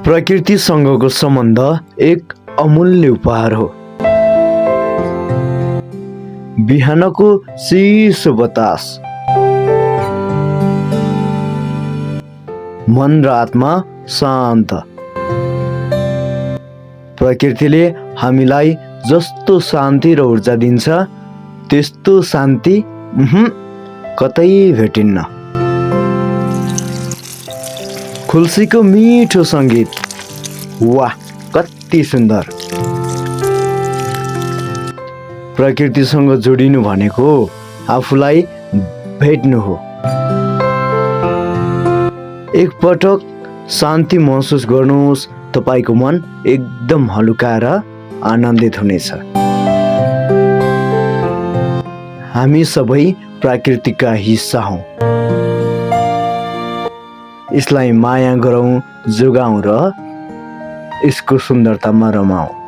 प्रकृतिसँगको सम्बन्ध एक अमूल्य उपहार हो। बिहानको चिसो बतास, मन र आत्मा शान्त। प्रकृतिले हामीलाई जस्तो शान्ति र ऊर्जा दिन्छ त्यस्तो शान्ति कतै भेटिन्न। खुल्सीको मिठो सङ्गीत, वाह कति सुन्दर। प्रकृतिसँग जोडिनु भनेको आफूलाई भेट्नु हो। एकपटक शान्ति महसुस गर्नुहोस्, तपाईको मन एकदम हलुका र आनन्दित हुनेछ। हामी सबै प्रकृतिका हिस्सा हौं। यसलाई माया गरौँ, जोगाउँ र यसको सुन्दरतामा रमाउँ।